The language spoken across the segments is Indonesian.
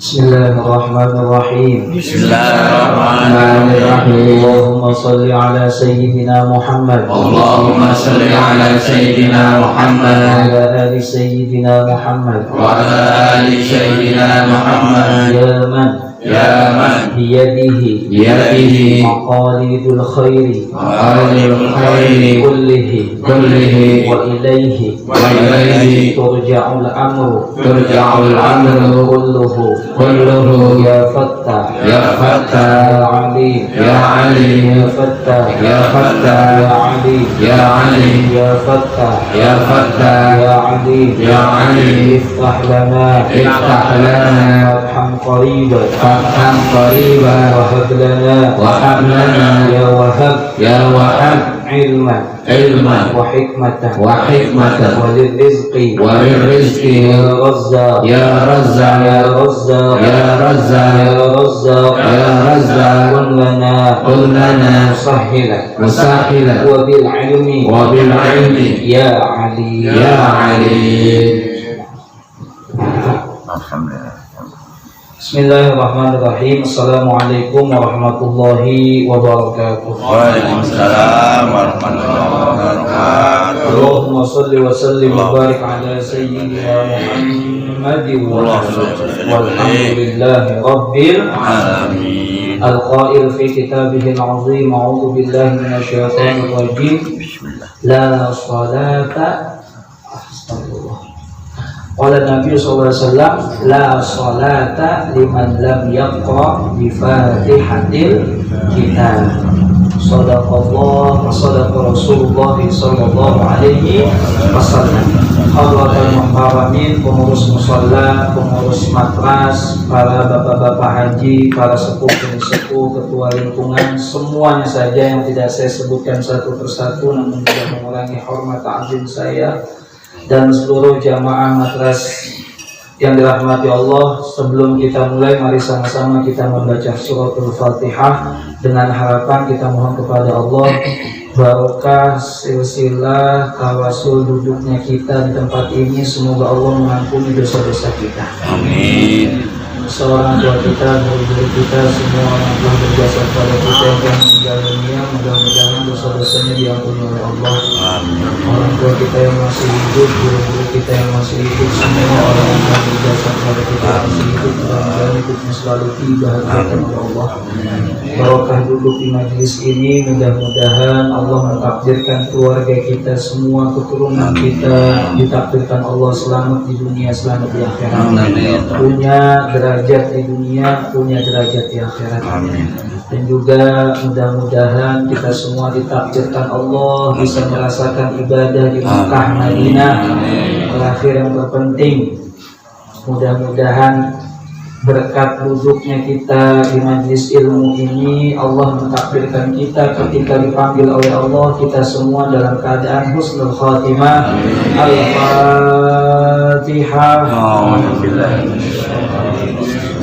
Bismillahirrahmanirrahim. Bismillahirrahmanirrahim. Allahumma salli ala sayyidina Muhammad. Allahumma salli ala sayyidina Muhammad Wa ala ali sayyidina Muhammad. wa ala ali sayyidina Muhammad. Ya man biyadihi maqalidul khairi kullihi wa ilaihi turja'ul amru kulluhu ya fattah ya alim ya fattah ya alim ya fattah ya alim iftah lana fathan qariba wahab lana ya wahab ilman wa hikmatan walirrizqi ya razzaq kun lana musahhilan wa bil ilmi ya ali Alhamdulillah. Bismillahirrahmanirrahim. Assalamualaikum warahmatullahi wabarakatuh. Waalaikumsalam warahmatullahi wabarakatuh. Allahumma salli wa sallim wa barik ala sayyidina Muhammadin walhamdulillahi rabbil Amin. al-qail fi kitabihil azim. A'udzu billahi minasyaitonir rajim. La salata Qala Nabi sallallahu alaihi wasallam la salata liman lam yaqra bi Fatihatil kitab. Shadaqallah wa sadaqa Rasulullah sallallahu alaihi wasallam. Hadratul muhtaramin, pengurus musalla, pengurus matras, para bapak-bapak haji, para sepuh-sepuh, ketua lingkungan, semuanya saja yang tidak saya sebutkan satu persatu namun tidak mengurangi hormat ta'zim saya dan seluruh jamaah matras yang dirahmati Allah. Sebelum kita mulai, mari sama-sama kita membaca suratul Fatihah dengan harapan kita mohon kepada Allah barokah, silsilah, tawasul duduknya kita di tempat ini. Semoga Allah mengampuni dosa-dosa kita. Amin. Seorang tua kita, guru-guru kita, semua yang telah berjasa pada kita yang telah meninggal dunia, mudah-mudahan dosa-dosanya diampuni oleh Allah. Amin. Orang tua kita yang masih hidup, guru-guru kita yang masih hidup, semua orang yang telah berjasa pada kita yang masih hidup, mudah-mudahan hidupnya selalu dibahagiakan oleh Allah. Barokah duduk di majelis ini, mudah-mudahan Allah mentakdirkan keluarga kita semua, keturunan kita ditakdirkan Allah selamat di dunia, selamat di akhirat. Punya derajat di dunia, punya derajat di akhirat. Amin. Dan juga mudah-mudahan kita semua ditakdirkan Allah bisa merasakan ibadah di Mekah, Madinah. Terakhir yang terpenting, mudah-mudahan berkat duduknya kita di majlis ilmu ini, Allah mentakdirkan kita ketika dipanggil oleh Allah, kita semua dalam keadaan husnul khatimah. Al-Fatihah.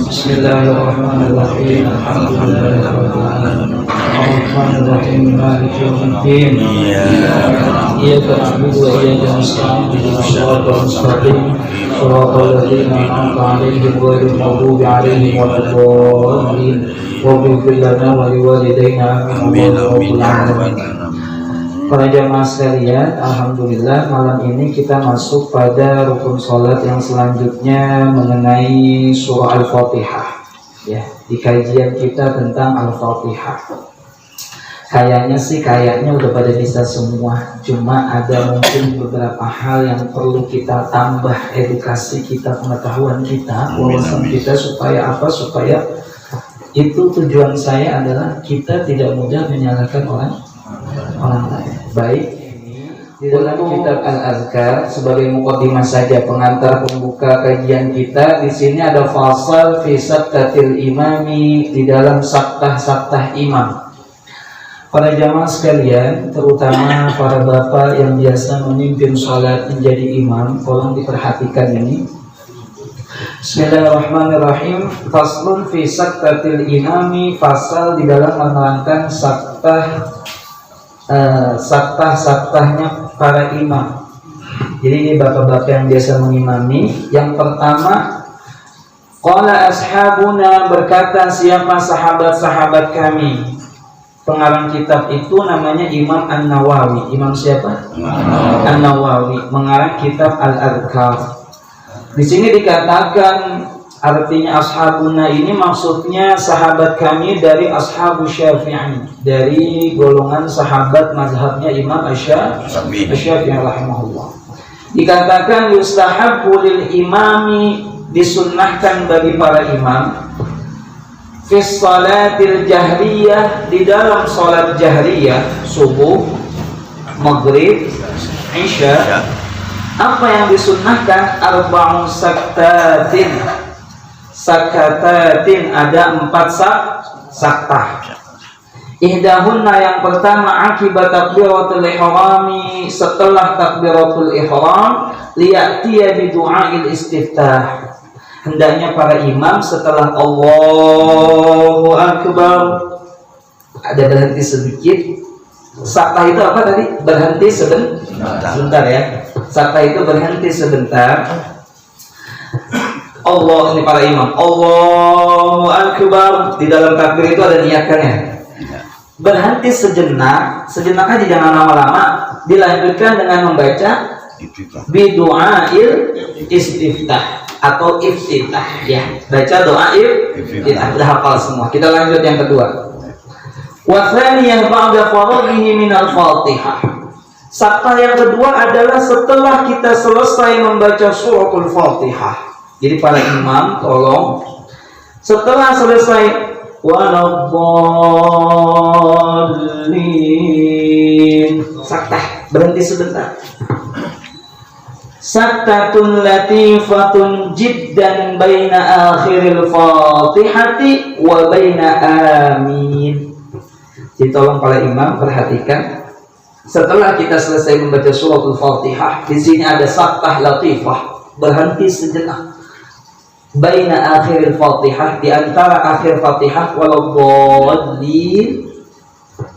Bismillahirrahmanirrahim. Alhamdulillahirabbil alamin. Ar-Rahmanir-Rahim. Maliki yaumiddin. Iyyaka na'budu wa iyyaka nasta'in. Ihdinas siratal mustaqim. Shiratal ladzina an'amta 'alaihim ghairil maghdubi 'alaihim waladdallin. Waghfir lana wa liwalidayna. Amin. Para jamaah sekalian, alhamdulillah malam ini kita masuk pada rukun sholat yang selanjutnya mengenai surah Al-Fatihah. Ya, di kajian kita tentang Al-Fatihah. Kayaknya udah pada bisa semua. Cuma ada mungkin beberapa hal yang perlu kita tambah edukasi kita, pengetahuan kita, wawasan kita supaya apa? Supaya itu tujuan saya adalah kita tidak mudah menyalahkan orang lain. Baik, di dalam kitab Al-Azkar sebagai muqaddimah saja, pengantar pembuka kajian kita, di sini ada fasal fi sabtatil imami, di dalam sabtah imam. Para jamaah sekalian, terutama para bapak yang biasa memimpin sholat menjadi imam, tolong diperhatikan ini. Bismillahirrahmanirrahim. Faslun fi sabtatil imami, fasal di dalam menerangkan sabtah-sabtahnya para imam. Jadi ini bapak-bapak yang biasa mengimami. Yang pertama, Qala ashabuna, berkata siapa sahabat-sahabat kami. Pengarang kitab itu namanya Imam An-Nawawi. Imam siapa? An-Nawawi, mengarang kitab Al-Adhkar. Di sini dikatakan artinya ashabuna ini maksudnya sahabat kami dari ashabu Syafi'i, dari golongan sahabat mazhabnya Imam Asy-Syafi'i rahimahullah. Dikatakan yustahabbu lil imami, disunnahkan bagi para imam, fi shalatil jahriyah, di dalam salat jahriyah, subuh, maghrib, isya. Apa yang disunnahkan? Arba'un saktatin. Sakatatin, ada 4 saktah. Ihdahunna, yang pertama, akibat takbiratul ihrami, setelah takbiratul ihram, liya'tiya bi du'ail istiftah. Hendaknya para imam setelah Allahu Akbar ada berhenti sedikit. Saktah itu apa tadi? Berhenti sebentar ya. Saktah itu berhenti sebentar. Allah, ini para imam, Allahu Akbar, di dalam takbir itu ada niatkannya. Berhenti sejenak aja, jangan lama-lama. Dilanjutkan dengan membaca bidu'ail istiftah atau iftitah ya. Baca doa iftitah. Sudah hafal semua. Kita lanjut yang kedua. Wa tsaniyah ba'da faraghihi minal Fatihah. Saktah yang kedua adalah setelah kita selesai membaca suratul Fatihah. Jadi para imam tolong setelah selesai waladhdallin, saktah, berhenti sebentar. Saktatun latifatun jiddan baina akhiril Fatihati wa baina amin. Jadi tolong para imam perhatikan, setelah kita selesai membaca suratul Fatihah, di sini ada saktah latifah, berhenti sejenak. Baina akhiril Fatihah, di antara akhir Fatihah, waladhdallin,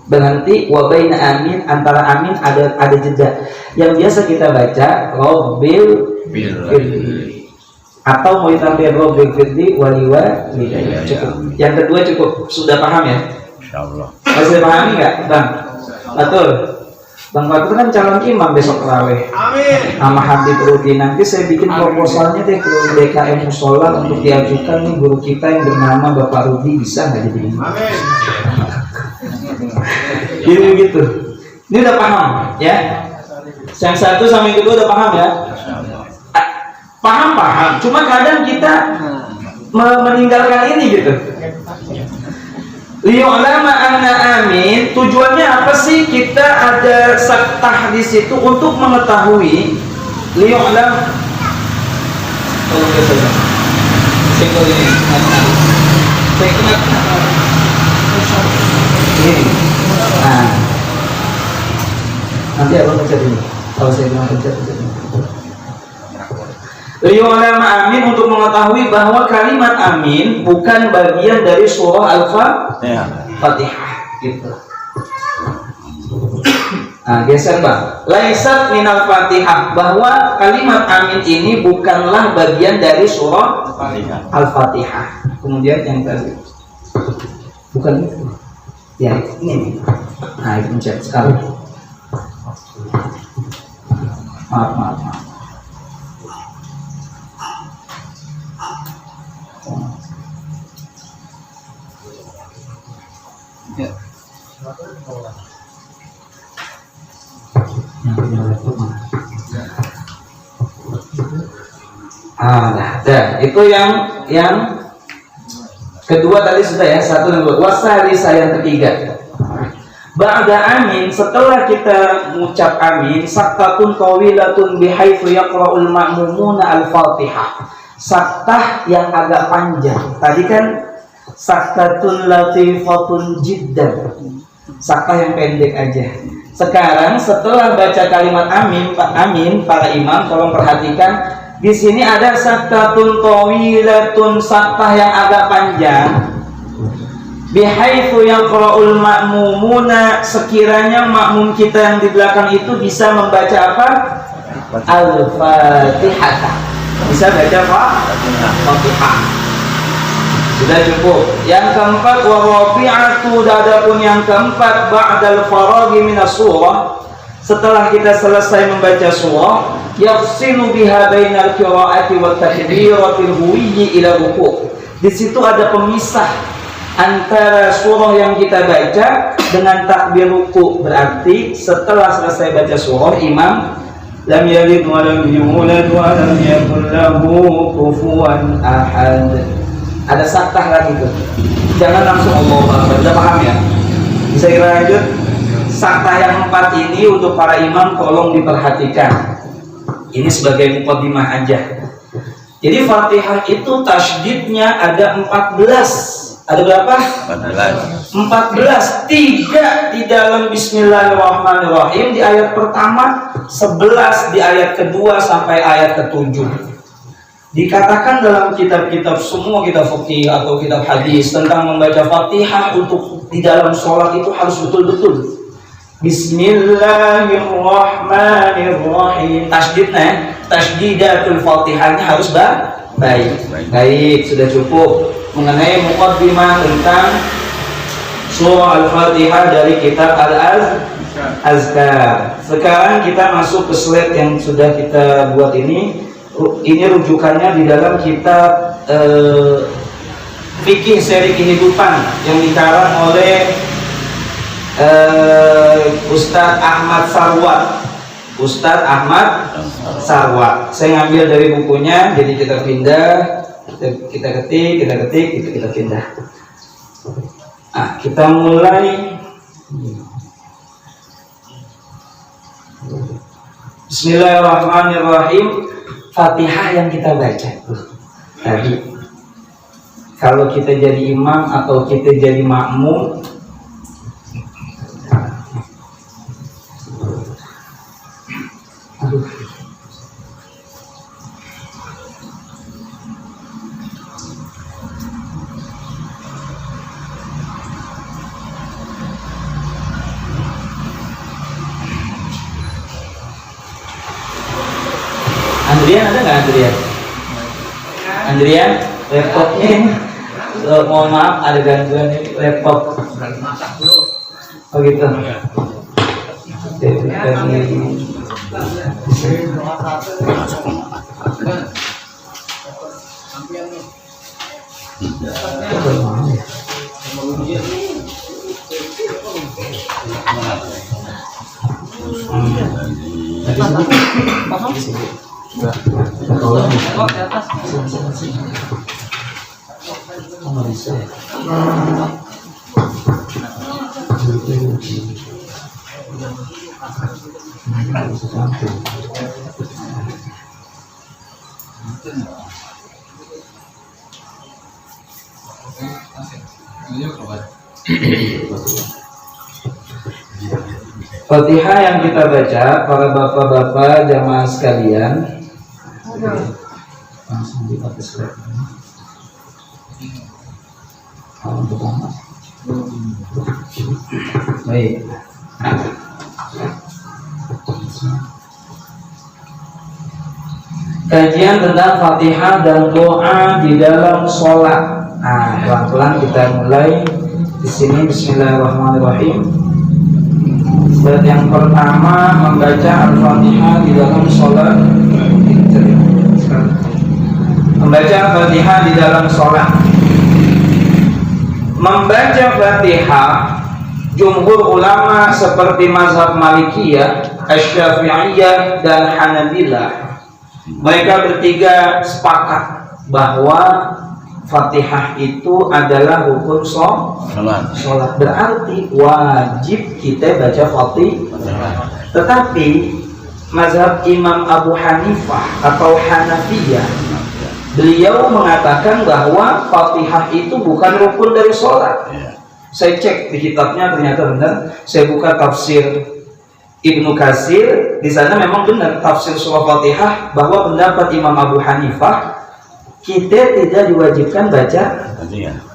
berhenti, wa baina amin, antara amin ada jeda. Yang biasa kita baca Rabbil firli, atau mau ditambah Rabbil firli waliwa. Cukup. Yang kedua cukup, sudah paham ya? Insyaallah. Masih pahami nggak, Bang? Betul. Bang Fatur kan calon imam besok terawih. Amin. Sama Habib Rudi, nanti saya bikin proposalnya deh ke DKM Musola untuk diajukan nih guru kita yang bernama Bapak Rudi, bisa nggak jadi imam? Amin. Gitu. Ini udah paham ya? Yang satu sama yang kedua udah paham ya? Paham. Cuma kadang kita meninggalkan ini gitu. Liya'lama anna amin, tujuannya apa sih kita ada saktah di situ? Untuk mengetahui. Liya'lam, tolong saya senggol ini, saya kena ini. Nah, nanti abang pencet ini. Kalau saya bilang pencet ini. Liya'lama amin, untuk mengetahui bahwa kalimat amin bukan bagian dari surah Al-Fatihah gitu. Nah, geser Bang. Laisat minal Fatihah, bahwa kalimat amin ini bukanlah bagian dari surah Al-Fatihah. Kemudian yang tadi bukan itu. Ya, ini. Nah, pencet sekali. Maaf. Ya. Itu yang kedua tadi sudah ya, satu dan dua. Wasalisa, yang ketiga. Ba'da amin, setelah kita mengucap amin, saktatun tawilatun bihaitsu yaqra'ul ma'mumuna al-Fatihah. Saktah yang agak panjang. Tadi kan saktatun latifatun jiddan, saktah yang pendek aja. Sekarang setelah baca kalimat amin, para imam tolong perhatikan, di sini ada saktatun tawilatun, saktah yang agak panjang. Bihaitsu yaqra'ul ma'mumuna, sekiranya makmum kita yang di belakang itu bisa membaca apa? Al-Fatihah. Bisa baca Fatihah. Sudah cukup. Yang keempat, wa rabi'atu, adapun yang keempat, ba'dal faraghi minas surah, setelah kita selesai membaca surah, yafsilu biha bainal qira'ati wat takbiratil huwiyyi ila ruku'. Di situ ada pemisah antara surah yang kita baca dengan takbir ruku'. Berarti setelah selesai baca surah, imam lam yalid wa lam yulad wa lam yakul lahu kufuwan ahad. Ada saktah lagi tuh. Jangan langsung Allahu Akbar. Sudah paham ya? Bisa kita lanjut? Saktah yang 4 ini untuk para imam tolong diperhatikan. Ini sebagai muqaddimah aja. Jadi Fatihah itu tasydidnya ada 14. Ada berapa? 14. 3 di dalam Bismillahirrahmanirrahim di ayat pertama, 11 di ayat kedua sampai ayat ke-7. Dikatakan dalam kitab-kitab, semua kitab fikih atau kitab hadis tentang membaca Fatihah untuk di dalam sholat itu harus betul-betul Bismillahirrahmanirrahim. Tasydidnya, tasdidatul Fatihahnya harus baik. Baik, sudah cukup mengenai muqaddimah tentang surah Al-Fatihah dari kitab Al-Azkar. Sekarang kita masuk ke slide yang sudah kita buat ini. Ini rujukannya di dalam kitab fikih seri kehidupan yang dikarang oleh Ustadz Ahmad Sarwat. Ustadz Ahmad Sarwat. Saya ngambil dari bukunya, jadi kita pindah, kita ketik, kita pindah. Nah, kita mulai. Bismillahirrahmanirrahim. Fatihah yang kita baca tadi, kalau kita jadi imam atau kita jadi makmum, Andrian ada nggak Andrian? Andrian, laptopnya mohon maaf ada gangguan ini laptop. Oh gitu. Fatihah yang kita baca, para bapak-bapak jamaah sekalian, langsung dipakai slide. Halaman pertama. Baik. Kajian tentang Fatihah dan doa di dalam sholat. Nah, pelan-pelan kita mulai di sini. Bismillahirrahmanirrahim. Slide yang pertama, membaca Al-Fatihah di dalam sholat. Membaca Fatihah di dalam sholat. Membaca Fatihah, jumhur ulama seperti mazhab Malikiyah, Asy-Syafi'iyah dan Hanabilah, mereka bertiga sepakat bahwa Fatihah itu adalah rukun sholat. Berarti wajib kita baca Fatihah. Tetapi mazhab Imam Abu Hanifah atau Hanafiyah, beliau mengatakan bahwa Fatihah itu bukan rukun dari sholat. Saya cek di kitabnya, ternyata benar. Saya buka tafsir Ibnu Katsir, di sana memang benar tafsir surah Fatihah bahwa pendapat Imam Abu Hanifah, kita tidak diwajibkan baca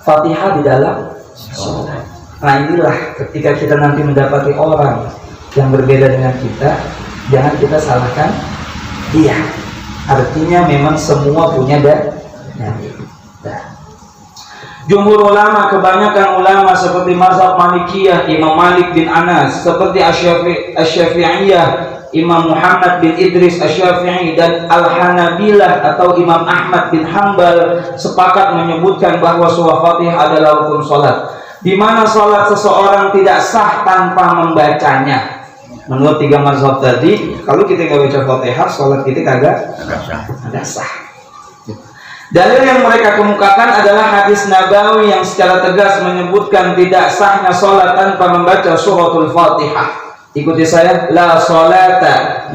Fatihah di dalam sholat. Nah, inilah ketika kita nanti mendapati orang yang berbeda dengan kita, jangan kita salahkan dia. Artinya memang semua punya dalil. Jumhur ulama, kebanyakan ulama seperti mazhab Malikiyah, Imam Malik bin Anas, seperti Asy-Syafi'iyah, Imam Muhammad bin Idris Asy-Syafi'i, dan Al-Hanabilah atau Imam Ahmad bin Hanbal sepakat menyebutkan bahwa surah Fatihah adalah rukun salat, di mana salat seseorang tidak sah tanpa membacanya. Menurut tiga mazhab tadi, kalau kita nggak baca Fatihah, salat kita kagak sah. Dalil yang mereka kemukakan adalah hadis Nabawi yang secara tegas menyebutkan tidak sahnya salat tanpa membaca suratul Fatihah. Ikuti saya, la salata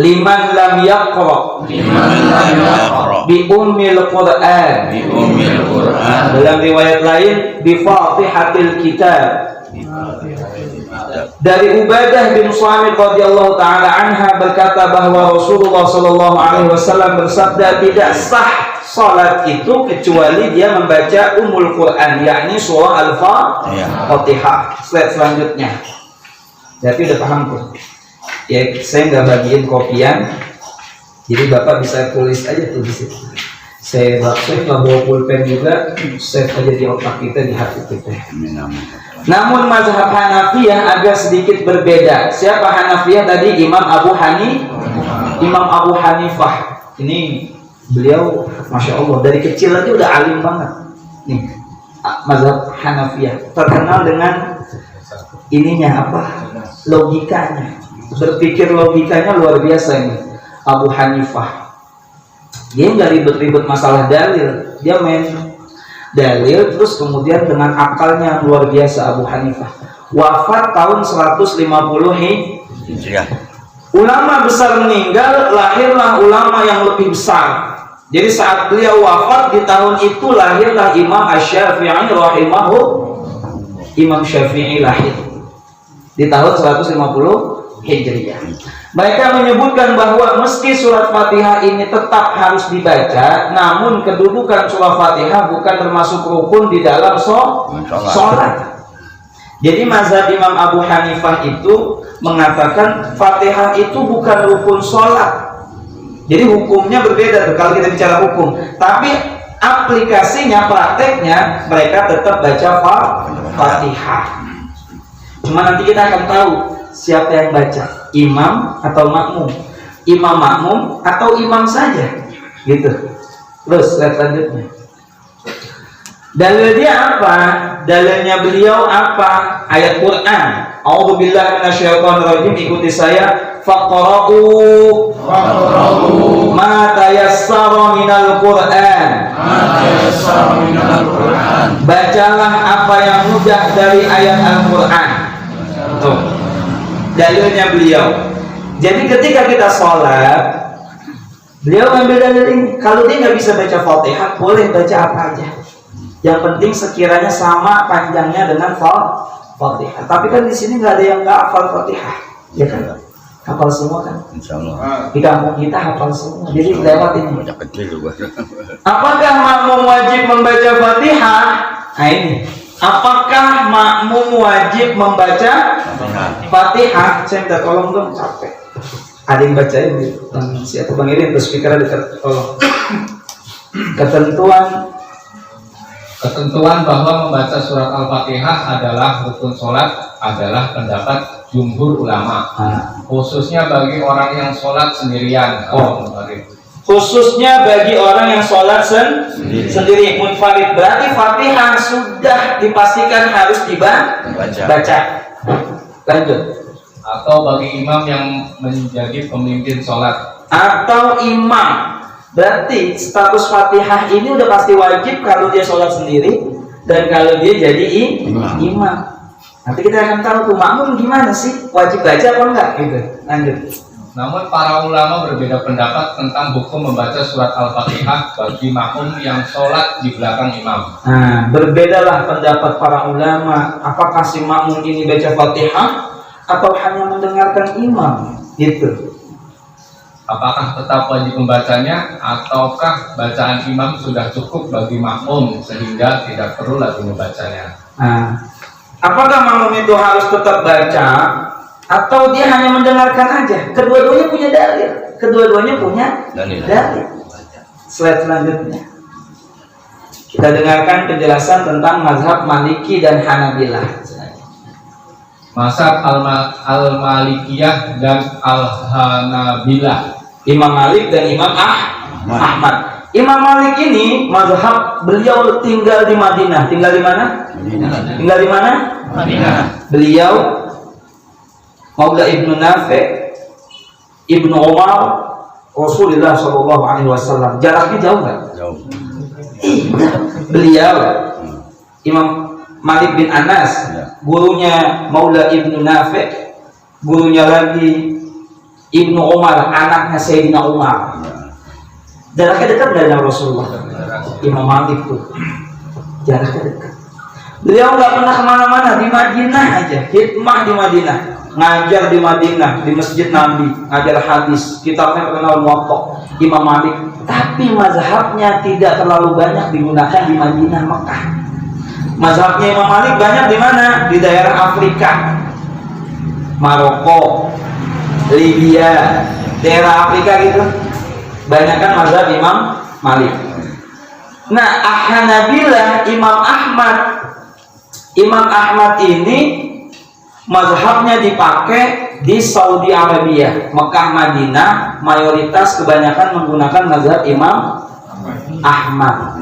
liman lam yaqra bi ummil Qur'an. Dalam riwayat lain bi Fatihatil Kitab. Dari Ubadah bin Samit radhiyallahu taala anha berkata bahwa Rasulullah sallallahu alaihi wasallam bersabda, tidak sah salat itu kecuali dia membaca Ummul Quran, yakni surah Al-Fatihah. Slide selanjutnya. Jadi udah paham tuh. Ya, saya nggak bagiin kopian, jadi Bapak bisa tulis aja tuh di situ. Saya nggak bawa pulpen juga, save aja di otak kita, di hati kita. Namun mazhab Hanafiyah agak sedikit berbeda. Siapa Hanafiyah tadi? Imam Abu Hanifah. Ini beliau, masya Allah, dari kecil aja udah alim banget. Nih, mazhab Hanafiyah terkenal dengan ininya apa? Logikanya. Berpikir logikanya luar biasa ini. Abu Hanifah. Dia nggak ribet-ribet masalah dalil. Dia main dalil terus kemudian dengan akalnya yang luar biasa. Abu Hanifah wafat tahun 150 Hijriah. Ulama besar meninggal, lahirlah ulama yang lebih besar. Jadi saat beliau wafat di tahun itu lahirlah Imam Asy-Syafi'i Imam Syafi'i lahir di tahun 150 Hijriah. Mereka menyebutkan bahwa meski surat Fatihah ini tetap harus dibaca, namun kedudukan surat Fatihah bukan termasuk rukun di dalam sholat. Jadi mazhab Imam Abu Hanifah itu mengatakan Fatihah itu bukan rukun sholat. Jadi hukumnya berbeda kalau kita bicara hukum. Tapi aplikasinya, prakteknya mereka tetap baca Fatihah. Cuma nanti kita akan tahu siapa yang baca, imam atau makmum, imam makmum atau imam saja, gitu. Terus lihat selanjutnya. Dalilnya apa? Dalilnya beliau apa? Ayat Quran. A'udzubillahi minasyaitonirrajim. Ikuti saya. Faqra'u ma tayassara minal Quran. Bacalah apa yang mudah dari ayat Al-Quran. Tuh. Dalilnya beliau. Jadi ketika kita sholat, beliau ambil dalil ini. Kalau dia nggak bisa baca Fatihah, boleh baca apa aja. Yang penting sekiranya sama panjangnya dengan Fatihah. Tapi kan di sini nggak ada yang nggak hafal Fatihah, ya kan? Hafal semua kan? Insyaallah. Di kampung kita hafal semua. Jadi lewat ini. Apakah makmum wajib membaca Fatihah? Nah ini. Apakah makmum wajib membaca Fatihah? Saya minta tolong dong, capek. Ada yang bacain gitu. Siapa Bang Irin, terus speaker dekat, tolong. Ketentuan bahwa membaca surat Al-Fatihah adalah rukun sholat adalah pendapat jumhur ulama, khususnya bagi orang yang sholat sendirian. Khususnya bagi orang yang sholat sendiri, munfarid. Berarti Fatihah sudah dipastikan harus dibaca. Lanjut. Atau bagi imam yang menjadi pemimpin sholat. Atau imam. Berarti status Fatihah ini udah pasti wajib kalau dia sholat sendiri dan kalau dia jadi imam. Nanti kita akan tahu tuh makmum gimana sih, wajib baca apa enggak gitu. Lanjut. Namun para ulama berbeda pendapat tentang hukum membaca surat Al-Fatihah bagi makmum yang sholat di belakang imam. Nah, berbedalah pendapat para ulama. Apakah si makmum ini baca Fatihah atau hanya mendengarkan imam? Gitu. Apakah tetap wajib membacanya ataukah bacaan imam sudah cukup bagi makmum sehingga tidak perlu lagi membacanya? Nah, apakah makmum itu harus tetap baca atau dia hanya mendengarkan aja? Kedua-duanya punya dalil. Kedua-duanya punya dalil. Slide selanjutnya. Kita dengarkan penjelasan tentang mazhab Maliki dan Hanabilah. Mazhab Al-Malikiyah dan Al-Hanabilah. Imam Malik dan Imam Ahmad. Imam Malik ini mazhab beliau tinggal di Madinah. Tinggal di mana? Tinggal di mana? Madinah. Beliau Maula Ibnu Nafi', Ibnu Umar, Rasulullah SAW. Jaraknya jauh nggak? Jauh. Beliau Imam Malik bin Anas, gurunya Maula Ibnu Nafi', gurunya lagi Ibnu Umar, anaknya Sayyidina Umar. Jaraknya dekat dari Rasulullah. Imam Malik tuh jaraknya dekat. Beliau nggak pernah kemana-mana, di Madinah aja, hikmah di Madinah, ngajar di Madinah, di Masjid Nabi, ngajar hadis, kitabnya terkenal Muwatta, Imam Malik. Tapi mazhabnya tidak terlalu banyak digunakan di Madinah, Mekah. Mazhabnya Imam Malik banyak di mana? Di daerah Afrika, Maroko, Libya, daerah Afrika gitu. Banyakkan mazhab Imam Malik. Nah, Hanabilah, Imam Ahmad ini mazhabnya dipakai di Saudi Arabia, Mekah, Madinah, mayoritas kebanyakan menggunakan mazhab Imam Ahmad.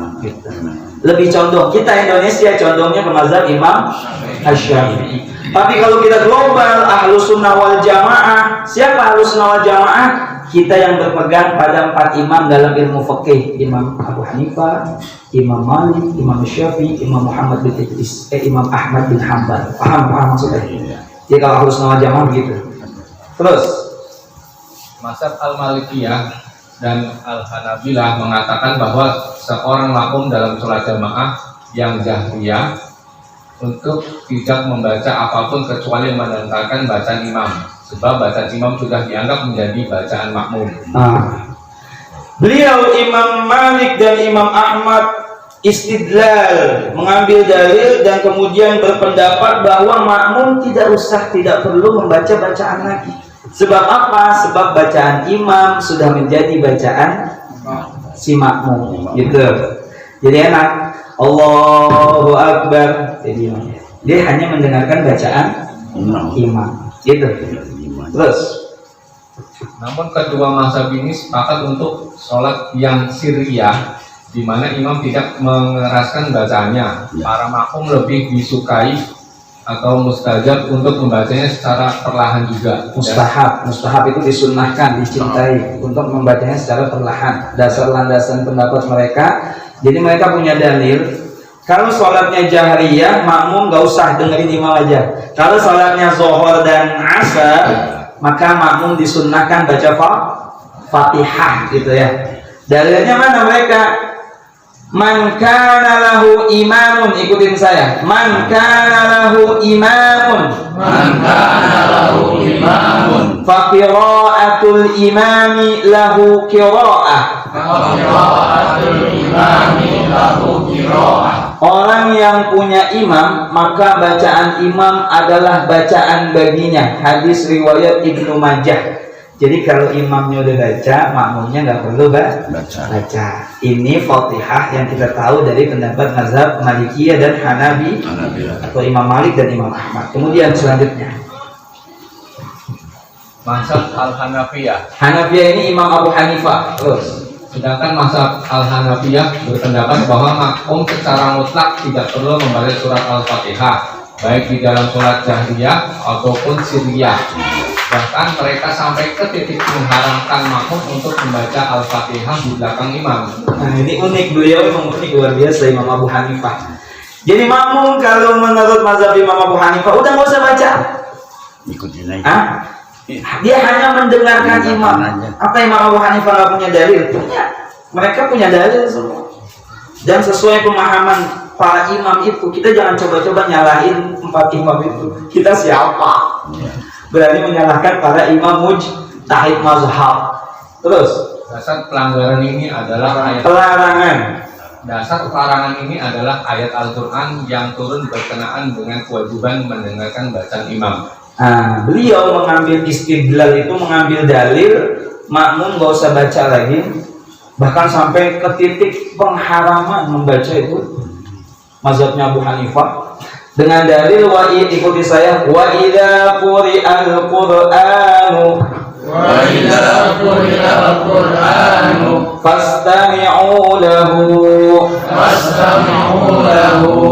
Lebih condong, kita Indonesia condongnya ke mazhab Imam Asy-Syafi'i. Tapi kalau kita global, Ahlus Sunnah wal Jamaah, siapa Ahlus Sunnah wal Jamaah? Kita yang berpegang pada 4 imam dalam ilmu fikih, Imam Abu Hanifah, Imam Malik, Imam Syafi'i, Imam Muhammad bin Idris, Imam Ahmad bin Hanbal. Paham maksudnya? Jadi kalau Ahlus Sunnah wal Jamaah begitu. Terus Mazhab Al-Malikiyah dan Al-Hanabilah mengatakan bahwa seorang makmum dalam sholat jamaah yang jahriyah untuk tidak membaca apapun kecuali mendengarkan bacaan imam, sebab bacaan imam sudah dianggap menjadi bacaan makmum. Beliau Imam Malik dan Imam Ahmad istidlal, mengambil dalil dan kemudian berpendapat bahwa makmum tidak perlu membaca bacaan lagi. Sebab apa? Sebab bacaan imam sudah menjadi bacaan si makmum, gitu. Jadi enak, Allahu Akbar. Jadi dia hanya mendengarkan bacaan imam, gitu. Terus, namun kedua mazhab ini sepakat untuk sholat yang sirriyah, di mana imam tidak mengeraskan bacaannya. Para makmum lebih disukai atau mustajab untuk membacanya secara perlahan juga. Mustahab itu disunnahkan, dicintai untuk membacanya secara perlahan. Dasar landasan pendapat mereka. Jadi mereka punya dalil. Kalau sholatnya jahriyah, makmum gak usah dengerin imam aja. Kalau sholatnya zuhur dan asar, maka makmum disunnahkan baca Fatihah, gitu ya. Dalilnya mana mereka? Man kana lahu imamun, ikutin saya. Man kana lahu imamun, fa qira'atul imami lahu qira'ah. Orang yang punya imam, maka bacaan imam adalah bacaan baginya. Hadis riwayat Ibnu Majah. Jadi kalau imamnya udah baca, makmumnya nggak perlu baca. Ini Fatihah yang kita tahu dari pendapat mazhab Malikiyah dan Hanabi, atau Imam Malik dan Imam Ahmad. Kemudian selanjutnya Mazhab Al-Hanafiyah. Hanafiyah ini Imam Abu Hanifah. Terus, sedangkan mazhab Al-Hanafiyah berpendapat bahwa makmum secara mutlak tidak perlu membaca surat Al-Fatihah, baik di dalam sholat jahriyah ataupun sirriyah. Bahkan mereka sampai ke titik mengharamkan makmum untuk membaca Al-Fatihah di belakang imam. Nah, ini unik, beliau memang unik luar biasa, Imam Abu Hanifah. Jadi makmum kalau menurut mazhab Imam Abu Hanifah udah nggak usah baca. Ikutin aja. Dia hanya mendengarkan imam. Apa Imam Abu Hanifah nggak punya dalil? Punya. Mereka punya dalil semua. Dan sesuai pemahaman para imam itu, kita jangan coba-coba nyalahin 4 imam itu. Kita siapa? Berani menyalahkan para imam mujtahid mazhab. Terus, Dasar pelanggaran ini adalah ayat pelarangan. Dasar pelarangan ini adalah ayat Al-Quran yang turun berkenaan dengan kewajiban mendengarkan bacaan imam. Nah, beliau mengambil istidlal itu, mengambil dalil makmum gak usah baca lagi bahkan sampai ke titik pengharaman membaca itu mazhabnya Abu Hanifah dengan dalil ikuti saya, wa idza quri'al qur'anu fastami'u lahu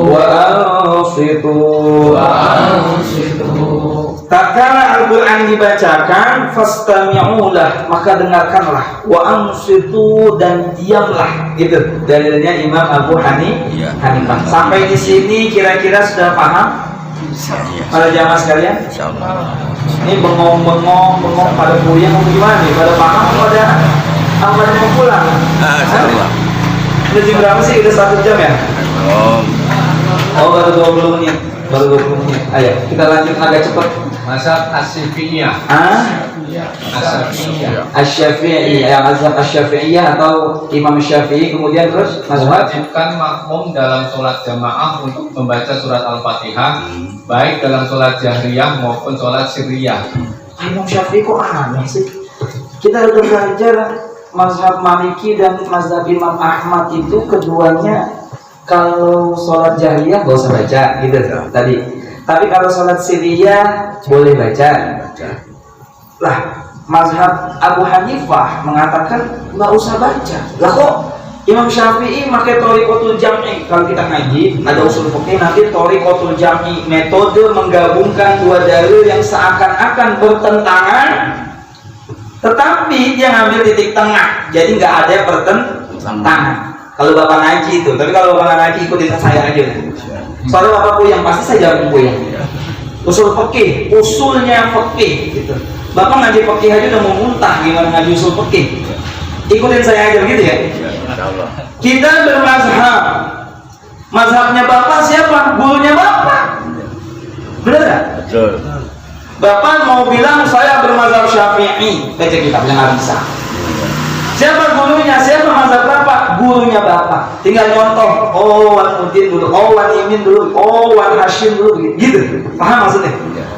wa ansitu. Tatkala Al-Quran dibacakan, fastami'u lah, maka dengarkanlah, wa ansitu, dan diamlah. Gitu dalilnya Imam Abu Hanifah. Sampai di sini kira-kira sudah paham? Para jamaah sekalian? Ini bengong pada puyeng atau gimana nih? Pada paham atau pada mau pulang? Udah jam berapa sih? Udah 1 jam ya? Oh, baru 20 menit. Ayo, kita lanjut agak cepat. Mazhab Asy-Syafi'iyah. Asy-Syafi'iyah, mazhab Asy-Syafi'iyah atau Imam Syafi'i, kemudian terus mewajibkan makmum dalam sholat jamaah untuk membaca surat Al-Fatihah, baik dalam sholat jahriyah maupun sholat sirriyah. Imam Syafi'i kok aneh sih? Kita udah belajar mazhab Maliki dan mazhab Imam Ahmad itu keduanya kalau sholat jahriyah gak usah baca gitu tadi. Tapi kalau sholat sirriyah boleh baca. Lah, mazhab Abu Hanifah mengatakan nggak usah baca. Lah kok Imam Syafi'i pakai thoriqatul jam'i? Kalau kita ngaji ada usul fikih nanti thoriqatul jam'i, metode menggabungkan dua dalil yang seakan-akan bertentangan, tetapi dia ngambil titik tengah, jadi nggak ada pertentangan. Kalau bapak ngaji itu, tapi kalau bapak ngaji ikutin saya aja. Soalnya bapak puyeng pasti saya jawab puyeng. Usul fikih, usulnya fikih gitu. Bapak ngaji fikih aja udah mau muntah, gimana ngaji usul fikih? Ikutin saya aja gitu ya. Kita bermazhab. Mazhabnya bapak siapa? Gurunya bapak. Benar nggak? Betul. Bapak mau bilang saya bermazhab Syafi'i, baca kitabnya nggak bisa. Siapa gurunya? Siapa mazhab bapak? Gurunya bapak. Tinggal nyontoh. Oh, Wan Udin dulu. Oh, Wan Imin dulu. Oh, Wan Hashim dulu. Gitu. Paham maksudnya?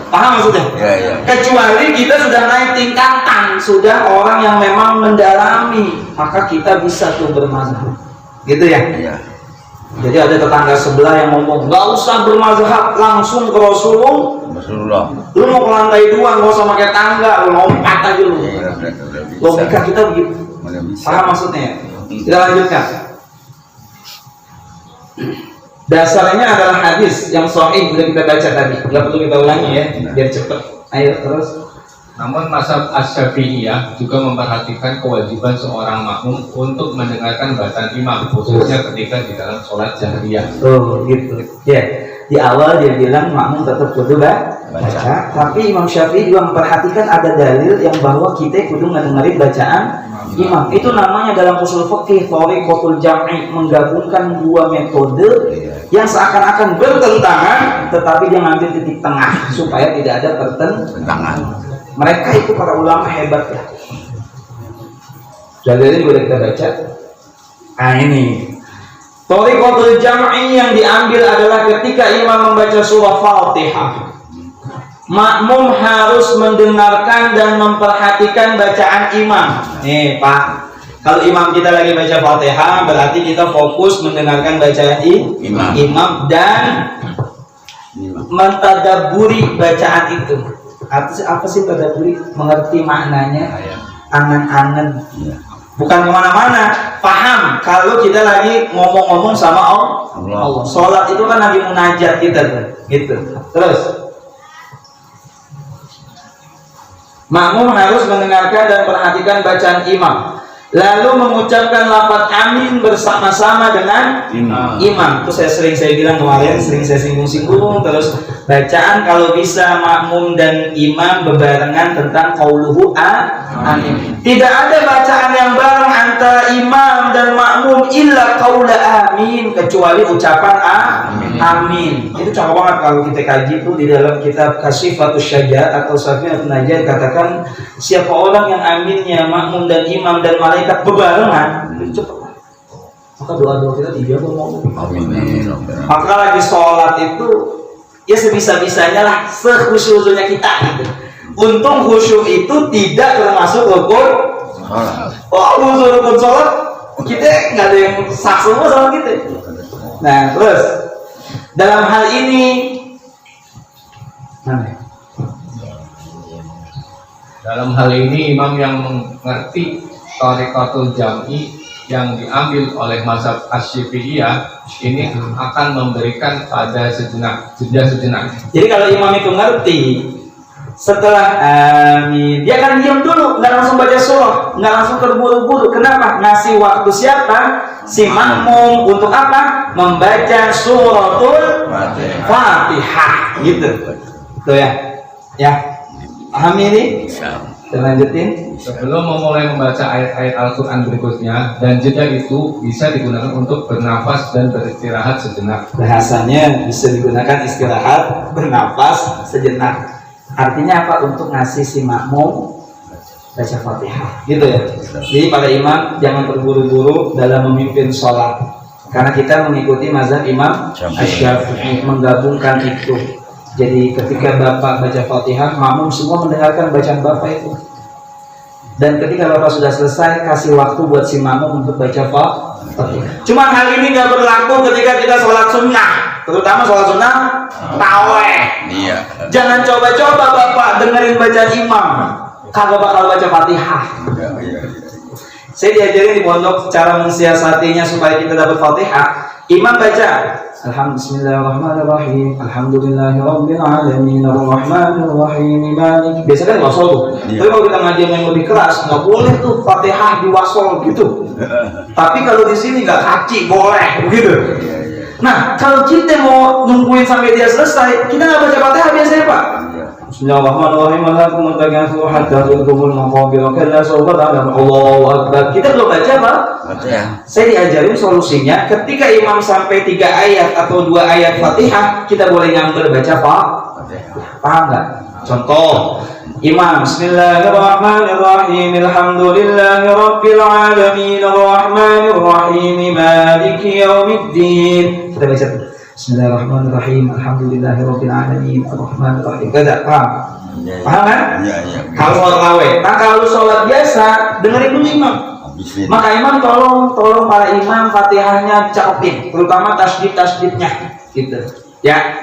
Paham maksudnya? Ya. Kecuali kita sudah naik tingkatan, sudah orang yang memang mendalami, maka kita bisa tuh bermazhab. Gitu ya? Iya. Jadi ada tetangga sebelah yang ngomong, nggak usah bermazhab, langsung ke Rasulullah. Lu mau ke lantai 2, nggak usah pakai tangga, lu lompat aja lu. Logika kita begitu. Paham maksudnya? Kita lanjutkan. Dasarnya adalah hadis yang sahih, sudah kita baca tadi, nggak perlu kita ulangi ya, biar cepet. Ayo terus. Namun mazhab Asy-Syafi'iyah juga memperhatikan kewajiban seorang makmum untuk mendengarkan bacaan imam, khususnya ketika di dalam sholat jahriyah. Oh gitu. Ya, di awal dia bilang makmum tetap kudu baca, tapi Imam Syafi'i juga memperhatikan ada dalil yang bahwa kita kudu ngedengerin bacaan imam. Itu namanya dalam usul fikih thoriqatul jam'i, menggabungkan dua metode yang seakan-akan bertentangan, tetapi dia ngambil titik tengah supaya tidak ada pertentangan. Mereka itu para ulama hebat ya. Dalilnya juga kita baca. Nah ini thoriqatul jam'i yang diambil adalah ketika imam membaca surah Fatihah, makmum harus mendengarkan dan memperhatikan bacaan imam. Nih Pak, kalau imam kita lagi baca Fatihah, berarti kita fokus mendengarkan bacaan imam dan mentadaburi bacaan itu. Apa sih tadaburi? Mengerti maknanya, angan-angan, bukan kemana-mana. Paham kalau kita lagi ngomong-ngomong sama Allah. Sholat itu kan lagi munajat kita tuh, gitu. Terus makmum harus mendengarkan dan perhatikan bacaan imam, lalu mengucapkan lafaz amin bersama-sama dengan imam. Itu saya bilang kemarin, sering saya singgung-singgung. Terus bacaan kalau bisa makmum dan imam bebarengan tentang qauluhu amin. Tidak ada bacaan yang bareng antara imam dan makmum illa qaula amin, kecuali ucapan amin. Itu cakep banget kalau kita kaji itu di dalam kitab Kasyifatus Syajat atau Safinatun Najat, katakan siapa orang yang aminnya makmum dan imam dan malaikat bebarengan, itu cepat. Maka doa-doa kita dijaga ngomong. Maka lagi sholat itu ya sebisa-bisanya lah, sekhusyunya kita gitu. Untung khusyuk itu tidak termasuk rukun. Oh, rukun sholat Kita nggak ada yang sah semua sama kita. Nah, terus dalam hal ini mana? Dalam hal ini imam yang mengerti thariqatul jam'i yang diambil oleh mazhab Asy-Syafi'iyah ini akan memberikan pada sejenak, jeda sejenak. Jadi kalau imam itu ngerti, setelah amin, dia akan diam dulu, nggak langsung baca surah, nggak langsung terburu-buru. Kenapa? Ngasih waktu siapa? Si makmum untuk apa? Membaca suratul Fatihah, gitu. Tuh ya, ya. Paham ini? Kita lanjutin. Sebelum memulai membaca ayat-ayat Al-Quran berikutnya, dan jeda itu bisa digunakan untuk bernafas dan beristirahat sejenak. Bahasanya bisa digunakan istirahat, bernafas sejenak. Artinya apa? Untuk ngasih si makmum baca Fatihah, gitu ya. Jadi para imam jangan terburu-buru dalam memimpin sholat, karena kita mengikuti mazhab Imam Asy-Syafi'i, menggabungkan itu. Jadi ketika bapak baca Fatihah, makmum semua mendengarkan bacaan bapak itu. Dan ketika bapak sudah selesai, kasih waktu buat si makmum untuk baca Fatihah. Cuma hal ini nggak berlaku ketika kita sholat sunnah, terutama sholat sunnah tarawih. Iya. Jangan coba-coba bapak dengerin bacaan imam, kagak bakal baca Fatihah. Iya. Saya diajarin di pondok cara mensiasatinya supaya kita dapat Fatihah. Imam baca Bismillahirrahmanirrahim, Alhamdulillahirabbil alamin, Arrahmanirrahim, Malik. Biasanya kan wasol tuh. Tapi kalau kita ngaji yang lebih keras, nggak boleh tuh Fatihah diwasol gitu. Tapi kalau di sini nggak kaci, boleh begitu. Nah, kalau kita mau nungguin sampai dia selesai, kita nggak baca Fatihah biasanya Pak. Bismillahirrahmanirrahim. Allahu Akbar. Kita belum baca Pak. Saya diajarin solusinya ketika imam sampai 3 ayat atau 2 ayat Fatihah, kita boleh nyamber baca Pak. Paham nggak? Contoh, imam Bismillahirrahmanirrahim, Alhamdulillahirabbil alamin, Arrahmanirrahim, Maliki yaumiddin. Kita baca Bismillahirrahmanirrahim, Alhamdulillahirabbil alamin, Arrahmanirrahim. Enggak paham? Paham kan? Iya. Kalau tarawih. Nah, kalau sholat biasa dengerin dulu imam. Maka imam tolong para imam Fatihahnya cakutin, terutama tasdid-tasdidnya gitu. Ya.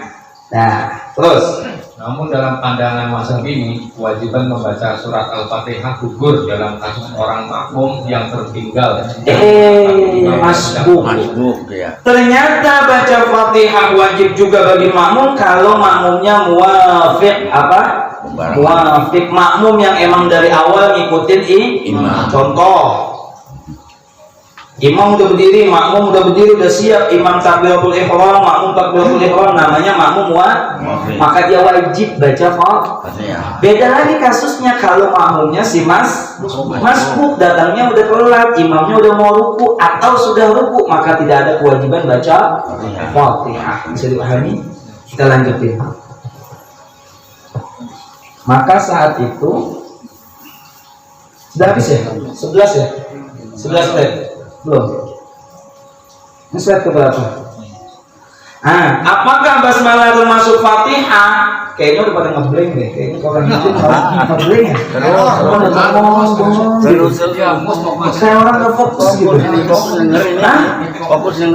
Nah, terus Namun dalam pandangan mazhab ini, kewajiban membaca surat Al-Fatihah gugur dalam kasus orang makmum yang tertinggal. Masbuk ya. Ternyata baca Fatihah wajib juga bagi makmum kalau makmumnya muwafiq apa? Muwafiq, makmum yang emang dari awal ngikutin imam. Contoh, imam udah berdiri, makmum udah berdiri, udah siap, imam takbiratul ihram, makmum takbiratul ihram, namanya makmum maka dia wajib baca Fatihah. Beda lagi kasusnya kalau makmumnya si masbuk, datangnya udah telat, imamnya udah mau ruku atau sudah ruku, maka tidak ada kewajiban baca Fatihah. Bisa dipahami? Kita lanjutin. Maka saat itu sudah habis ya? 11 ya? 11 slide? Belum. Ini slide keberapa? Apakah basmalah termasuk Fatihah? Kayaknya udah pada ngeblank deh. Kayaknya orang itu ngeblank ya. Terus kayak orang nggak fokus gitu.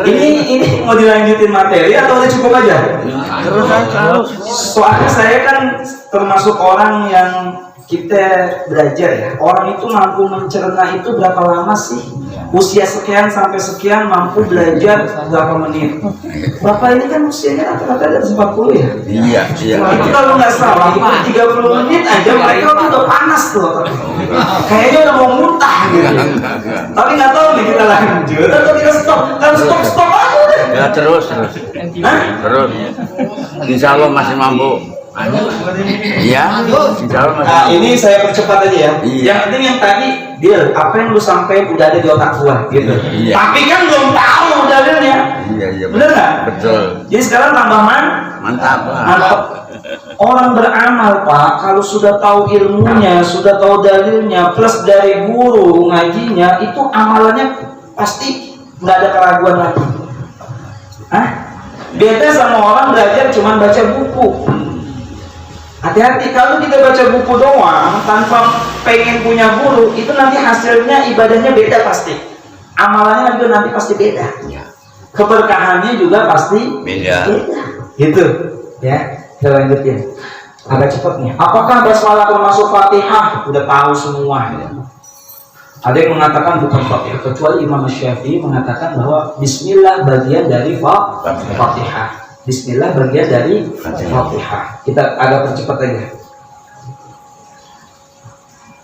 Ini mau dilanjutin materi atau udah cukup aja? Terus. Soalnya saya kan termasuk orang yang kita belajar ya. Orang itu mampu mencerna itu berapa lama sih? Usia sekian sampai sekian mampu belajar berapa menit? Bapak ini kan usianya rata-rata dari 40 ya? Iya. Tapi kalau nggak salah, 30 menit aja mereka udah panas tuh. Kayaknya udah mau muntah gitu. Tapi nggak tahu nih kita lanjut atau kita stop. Kan stop aja deh. Ya terus. Terus. Insya Allah masih mampu. Iya. Ini saya percepat aja ya. Yang penting yang tadi deal, apa yang lu sampai udah ada di otak gua gitu. Iya. Tapi kan belum tahu dalilnya. Iya. Bener nggak? Betul. Jadi sekarang tambah mantap. Orang beramal Pak, kalau sudah tahu ilmunya, sudah tahu dalilnya, plus dari guru ngajinya, itu amalannya pasti nggak ada keraguan lagi. Beda sama orang belajar cuma baca buku. Hati-hati, kalau kita baca buku doang tanpa pengen punya guru, itu nanti hasilnya ibadahnya beda pasti. amalannya juga nanti pasti beda. Ya. Keberkahannya juga pasti Beda. Gitu ya. Kita lanjutin. Agak cepat nih. Apakah basmalah termasuk Fatihah? Udah tahu semua ya. Ada yang mengatakan bukan Fatihah, kecuali Imam Syafi'i mengatakan bahwa Bismillah bagian dari Fatihah. Bismillah bagian dari Fatihah. Kita agak percepat aja.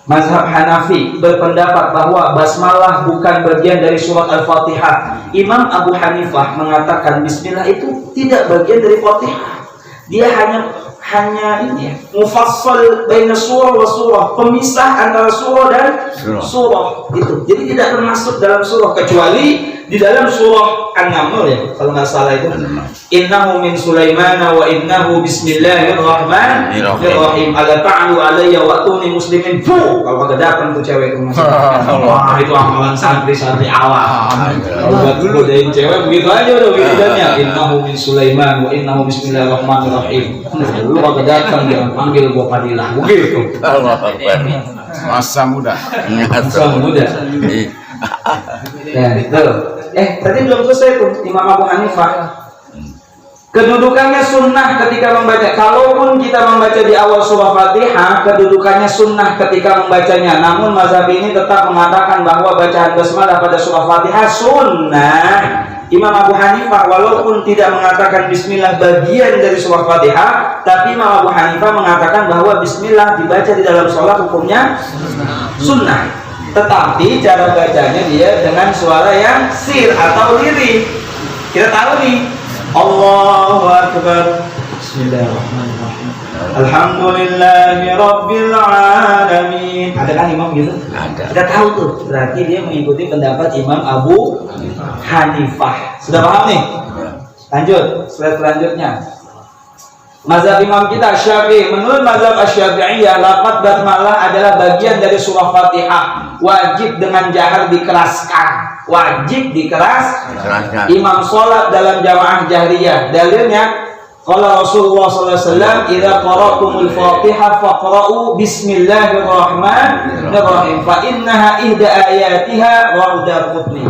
Mazhab Hanafi berpendapat bahwa basmalah bukan bagian dari surat Al-Fatihah. Imam Abu Hanifah mengatakan Bismillah itu tidak bagian dari Fatihah. Dia hanya ini ya, mufassal baina surah wa surah, pemisah antara surah dan surah itu. Jadi tidak termasuk dalam surah, kecuali di dalam surah An-Naml ya, kalau nggak salah itu. Innahu min Sulaiman wa innahu bismillahirrahmanirrahim. Ala ta'alu alayya wa atuni muslimin. Kalau kagak datang tuh cewek itu masuk. Wah, itu amalan santri-santri awal. Kalau dulu dari cewek begitu aja udah wiridannya. Innahu min Sulaiman wa innahu bismillahirrahmanirrahim. Lu kagak datang jangan panggil gua Fadilah. Begitu. Masa muda. Masa muda. Ya, itu. Tadi belum selesai tuh Imam Abu Hanifah. Kedudukannya sunnah ketika membaca. Kalaupun kita membaca di awal surah Fatihah, kedudukannya sunnah ketika membacanya. Namun mazhab ini tetap mengatakan bahwa bacaan basmalah pada surah Fatihah sunnah. Imam Abu Hanifah walaupun tidak mengatakan Bismillah bagian dari surah Fatihah, tapi Imam Abu Hanifah mengatakan bahwa Bismillah dibaca di dalam sholat hukumnya sunnah. Tetapi cara bacanya dia dengan suara yang sir atau lirih. Kita tahu nih, Allahu Akbar, Bismillahirrahmanirrahim, Alhamdulillahi Rabbil Alamin. Ada kan imam gitu? Ada. Kita tahu tuh, berarti dia mengikuti pendapat Imam Abu Hanifah. Sudah paham nih? Lanjut, slide selanjutnya. Mazhab imam kita Syafi'i, menurut mazhab Asy-Syafi'iyah, lafaz basmalah adalah bagian dari surah Fatihah, wajib dengan jahar dikeraskan, wajib dikeraskan. Imam sholat dalam jamaah jahriyah, dalilnya qala Rasulullah sallallahu alaihi wasallam, idza qara'tumul Fatihah faqra'u bismillahirrahmanirrahim fa innaha ihda ayatiha wa Darqutni.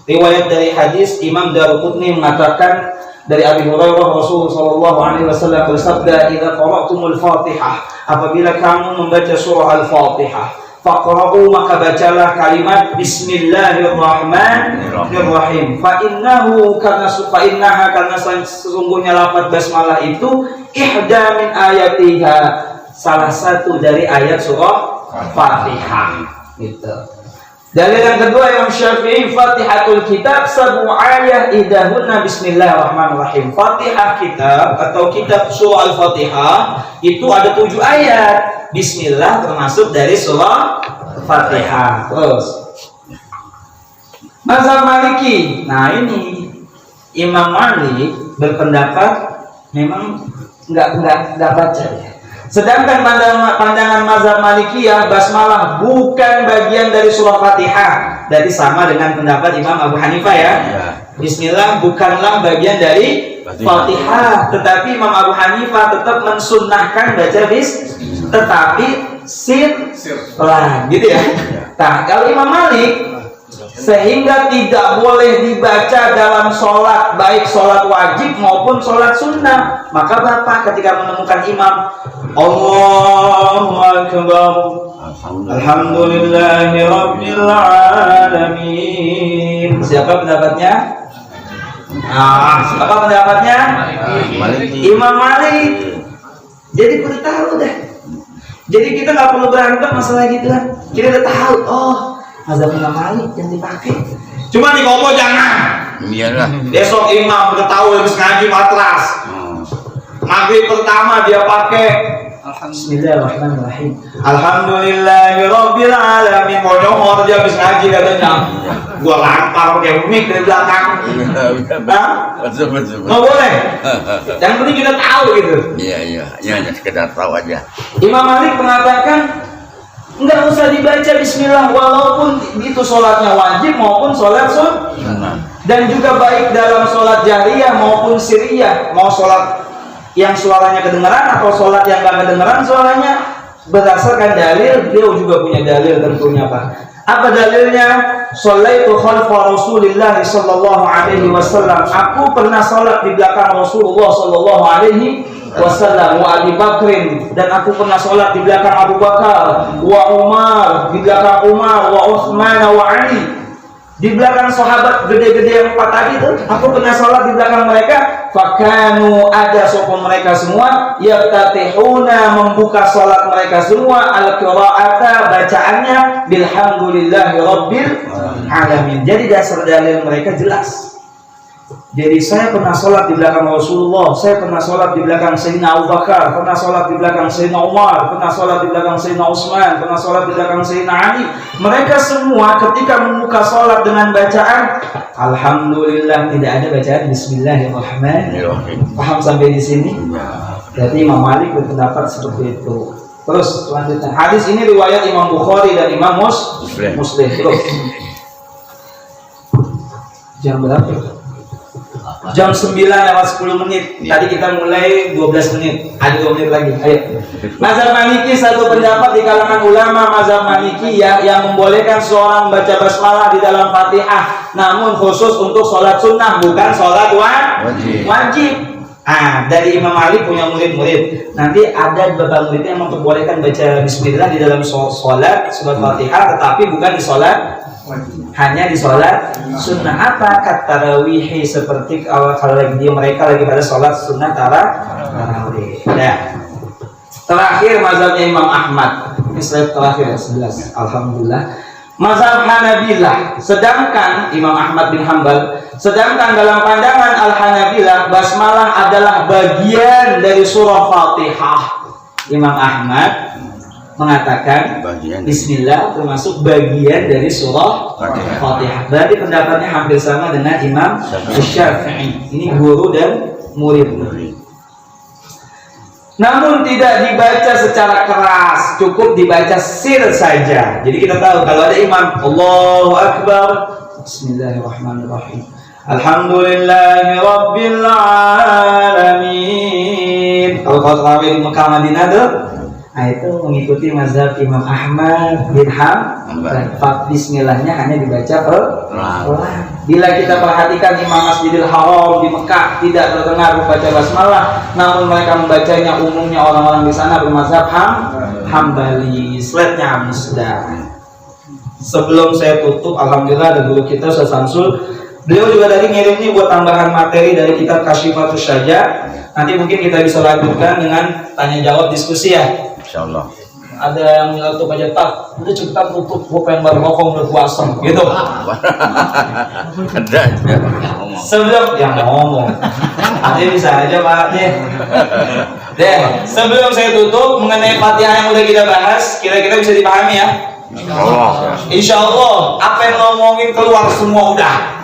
Riwayat dari hadis Imam Darqutni mengatakan dari Abi Hurairah, Rasulullah sallallahu alaihi wasallam bersabda, idza qara'tumul Fatihah, apabila kamu membaca surah Al-Fatihah, faqra'u, maka bacalah kalimat Bismillahirrahmanirrahim. Fa innaha karena sesungguhnya lafaz basmalah itu ihda min ayatiha, salah satu dari ayat surah Fatihah. Gitu. Dalil yang kedua Imam Syafi'i, Fatihatul Kitab sabu ayat idahunna Bismillahirrahmanirrahim. Fatihah kitab atau kitab surah Al-Fatihah itu ada 7 ayat. Bismillah termasuk dari surah Fatihah. Terus mazhab Maliki. Nah ini Imam Malik berpendapat memang enggak baca ya. Sedangkan pandangan mazhab Malikiyah, basmalah bukan bagian dari surah Fatihah. Jadi sama dengan pendapat Imam Abu Hanifah ya. Bismillah bukanlah bagian dari Fatihah. Tetapi Imam Abu Hanifah tetap mensunnahkan baca tetapi sir pelan gitu ya. Nah, kalau Imam Malik sehingga tidak boleh dibaca dalam sholat, baik sholat wajib maupun sholat sunnah. Maka Bapak ketika menemukan imam Allahu Akbar, Alhamdulillahi Rabbil Alamin, siapa pendapatnya? Siapa pendapatnya? Imam Malik. Jadi perlu tahu deh. Jadi kita nggak perlu berantem masalah gitu kan. Kita udah tahu, mazhab Imam Malik yang dipakai. Cuma di Komo jangan. Iyalah. Besok imam udah tahu habis ngaji matras. Maghrib pertama dia pakai Bismillahirrahmanirrahim, Alhamdulillahirabbil alamin. Mau nyomor dia habis ngaji katanya. Gua lampar pakai mic dari belakang. Betul. Nggak boleh. Yang penting kita tahu gitu. Iya, hanya sekedar tahu aja. Imam Malik mengatakan enggak usah dibaca Bismillah walaupun itu sholatnya wajib maupun sholat sunnah. Dan juga baik dalam sholat jahriyah maupun siriyah, mau sholat yang suaranya kedengaran atau sholat yang gak kedengaran suaranya, berdasarkan dalil. Beliau juga punya dalil tentunya Pak. Apa dalilnya? Shallaitu khalfa Rasulillah sallallahu alaihi wasallam. Aku pernah salat di belakang Rasulullah sallallahu alaihi wasallam, wa Abi Bakrin, dan aku pernah salat di belakang Abu Bakar, wa Umar, di belakang Umar, wa Utsman, wa Ali. Di belakang sahabat gede-gede yang 4 tadi tuh, aku pernah sholat di belakang mereka. Fakanu, ada sopon mereka semua, yaftatihuna, membuka sholat mereka semua, al-qira'ata, bacaannya bilhamdulillahi rabbil alamin. Jadi dasar dalil mereka jelas. Jadi saya pernah sholat di belakang Rasulullah, saya pernah sholat di belakang Sayyidina Abu Bakar, pernah sholat di belakang Sayyidina Umar, pernah sholat di belakang Sayyidina Utsman, pernah sholat di belakang Sayyidina Ali. Mereka semua ketika membuka sholat dengan bacaan Alhamdulillah, tidak ada bacaan Bismillahirrahmanirrahim. Paham sampai di sini? Jadi Imam Malik berpendapat seperti itu. Terus selanjutnya, hadis ini riwayat Imam Bukhari dan Imam Muslim. Terus jam berapa? Jam 9:10. Tadi kita mulai 12 menit. Ada 2 menit lagi. Ayo. Mazhab Maliki, satu pendapat di kalangan ulama mazhab Maliki yang membolehkan seorang membaca basmalah di dalam Fatihah, namun khusus untuk sholat sunnah, bukan sholat wajib. Dari Imam Malik punya murid-murid. Nanti ada beberapa murid yang memperbolehkan baca bismillah di dalam sholat Fatihah, tetapi bukan di sholat, hanya di sholat sunnah. Apa kata tarawih, seperti kalau mereka lagi pada sholat sunnah tarawih. Terakhir mazhabnya Imam Ahmad. Ini slide terakhir 11. Alhamdulillah. Mazhab Hanabilah, sedangkan Imam Ahmad bin Hanbal, sedangkan dalam pandangan Al-Hanabilah, basmalah adalah bagian dari surah Fatihah. Imam Ahmad mengatakan Bismillah termasuk bagian dari surah Fatihah. Berarti pendapatnya hampir sama dengan Imam Syafi'i. Ini guru dan murid. Namun tidak dibaca secara keras, cukup dibaca sir saja. Jadi kita tahu kalau ada imam Allahu Akbar, Bismillahirrahmanirrahim, Alhamdulillahi Rabbil Alamin. Kalau tarawih di Mekah Madinah tuh, itu mengikuti mazhab Imam Ahmad bin Hanbal. Bismillahnya hanya dibaca pelan. Bila kita perhatikan Imam Masjidil Haram di Mekah tidak terdengar membaca basmalah, namun mereka membacanya. Umumnya orang-orang di sana bermazhab Hambali. Slide-nya habis dah. Sebelum saya tutup, alhamdulillah ada guru kita Ustaz Samsul. Beliau juga tadi ngirim nih buat tambahan materi dari kitab Kasyifatus Syaja. Nanti mungkin kita bisa lanjutkan dengan tanya jawab diskusi ya. Insyaallah. Ada yang nyeletuk aja, tak udah cepetan tutup, gue pengen berbohong udah puasa gitu. Ada sebelum yang ngomong nanti bisa aja Pak deh. Sebelum saya tutup mengenai Fatihah yang udah kita bahas, kira-kira bisa dipahami ya? Insya Allah apa yang ngomongin keluar semua udah.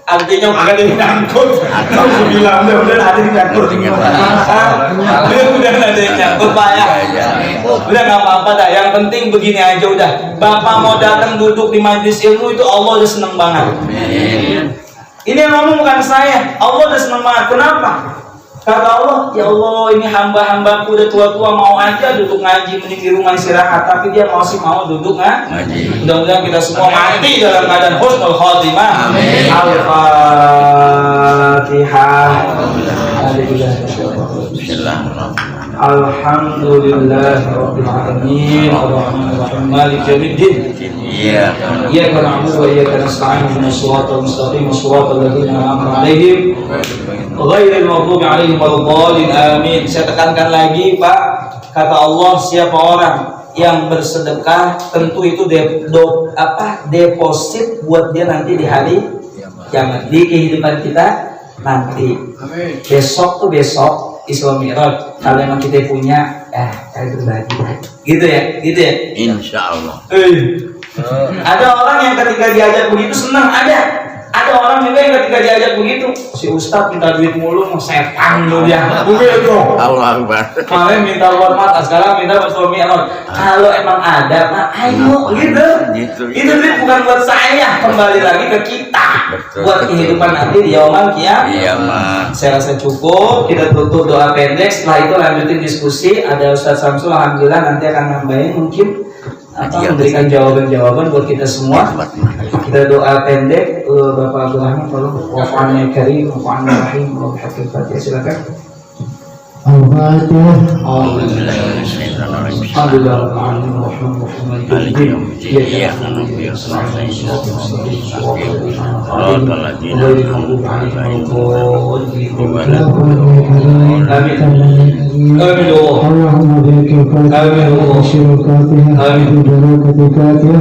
Artinya akan jadi nyangkut. Aku bilang udah ada yang nyangkut. Udah ada yang nyangkut Pak ya. Udah nggak apa-apa dah. Yang penting begini aja udah. Bapak mau datang duduk di majelis ilmu itu Allah udah seneng banget. Ini yang ngomong bukan saya. Allah udah seneng banget. Kenapa? Kata Allah, ya Allah ini hamba-hambaku udah tua-tua mau aja duduk ngaji, mending di rumah istirahat, tapi dia masih mau duduk ngaji. Mudah-mudahan kita semua mati dalam keadaan husnul khotimah. Amin. Al-Fatihah. Alhamdulillahirabbil alamin. Arrahmanirrahim. Maliki yaumiddin. Iyyaka na'budu wa iyyaka nasta'in. Ihdinas siratal mustaqim. Shiratal ladzina an'amta 'alaihim ghairil maghdubi 'alaihim waladdallin. Amin. Saya tekankan lagi, Pak. Kata Allah, siapa orang yang bersedekah tentu itu deposit buat dia nanti di hari kiamat, di kehidupan kita nanti. Besok Isra Mi'raj, kalau emang kita punya cari berbagi gitu ya Insya Allah. Ada orang yang ketika diajak begitu senang, ada orang juga yang ketika diajak begitu si Ustadz minta duit mulu, mau setan lu dia begitu. Allah Akbar. Kemarin minta hormat, sekarang minta Isra Mi'raj. Kalau emang ada, nah ayo gitu. Itu duit bukan buat saya, kembali lagi ke kita. Betul, buat kehidupan nanti di yaumul kiamat. Saya rasa cukup. Kita tutup doa pendek. Setelah itu lanjutin diskusi. Ada Ustaz Samsul, alhamdulillah nanti akan nambahin mungkin memberikan jawaban-jawaban buat kita semua. Kita doa pendek, Bapak Abdul Rahman, tolong wafa'annya karim, wafa'annya rahim, Al-Fatihah, silakan. Al-Fatihah. Allahumma bika Fatihah wa syirukatihah wa bibarakatih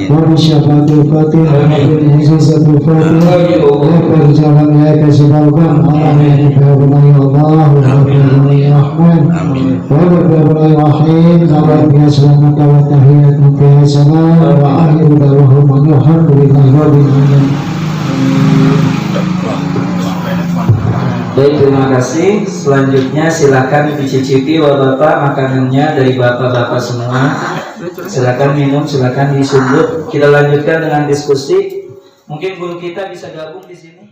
wa bisyafatil Fatihah wa bi'izatil Fatihah wa berjalan ya kasibabam Allahumma ya Rahman wa Rahim wa selamat wa tahiyatun fiha salam wa akhiru da'wahum alhamdulillahi rabbil alamin. Baik, terima kasih. Selanjutnya silakan dicicipi Bapak makanannya dari Bapak-bapak semua. Silakan minum, silakan disundut. Kita lanjutkan dengan diskusi. Mungkin guru kita bisa gabung di sini.